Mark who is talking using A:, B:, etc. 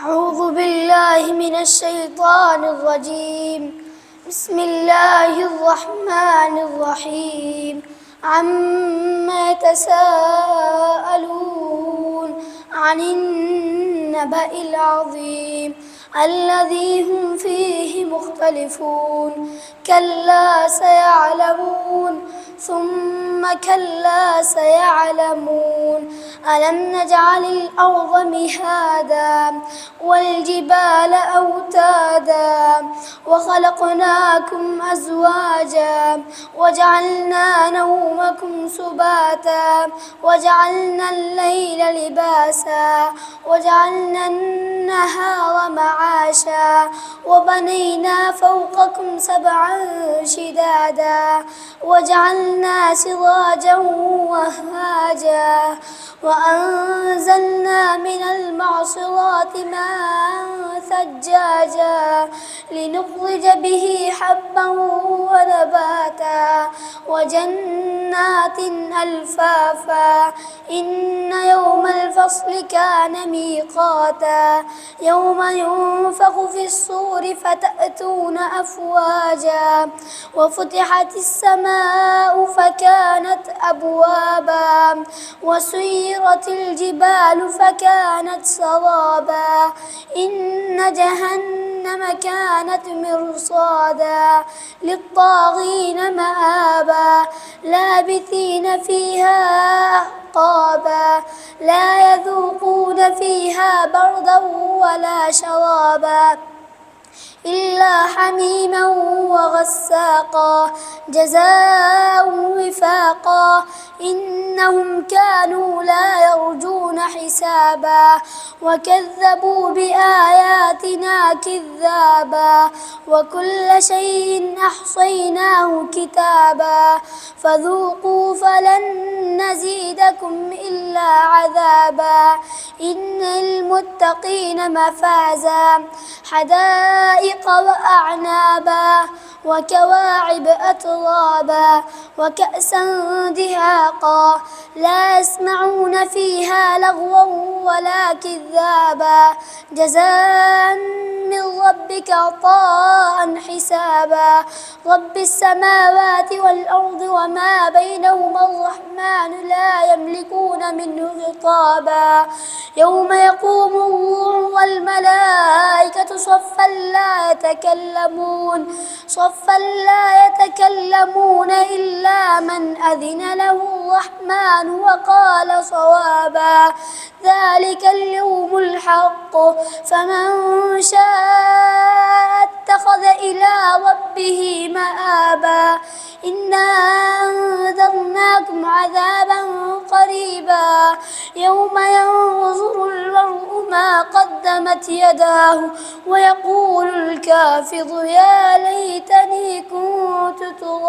A: أعوذ بالله من الشيطان الرجيم. بسم الله الرحمن الرحيم. عما يتساءلون عن النبأ العظيم الذي هم فيه مختلفون. كلا سيعلمون ثم كلا سيعلمون. ألم نجعل الأرض مهادا والجبال أوتادا وخلقناكم أزواجا وجعلنا نومكم سباتا وجعلنا الليل لباسا وجعلنا النهار معاشا وبنينا فوقكم سبعا شدادا وجعلنا سراجا وهاجا وأنزلنا من المعصرات ماء ثجاجا لنخرج به حبا ونباتا وجنات ألفافا. إن يوم الفصل كان ميقاتا يوم ينفخ في الصور فتأتون أفواجا وفتحت السماء فكانت أبوابا وسيرت الجبال فكانت سرابا. إن جهنم كانت مرصادا للطاغين مآبا لابثين فيها أحقابا لا يذوقون فيها بردا ولا شرابا إلا حميما وغساقا جزاء وفاقا. إنهم كانوا لا يرجون حسابا وكذبوا بآياتنا كذابا وكل شيء أحصيناه كتابا فذوقوا فلن نزيدكم إلا عذابا. إن المتقين مفازا حدائق وأعنابا وكواعب أترابا وكأسا دهاقا لا يسمعون فيها لغوا ولا كذابا جزاء من ربك عطاء حسابا. رب السماوات والأرض وما بينهما الرحمن لا يملكون منه خطابا. يوم يقوم الروح والملائكة صفا لا يتكلمون إلا من أذن له الرحمن وقال صوابا. ذلك اليوم الحق فمن شاء اتخذ إلى ربه مآبا. إنا أنذرناكم عذابا قريبا يوم ينظر المرء ما قدمت يداه ويقول الكافر يا ليتني كنت ترابا.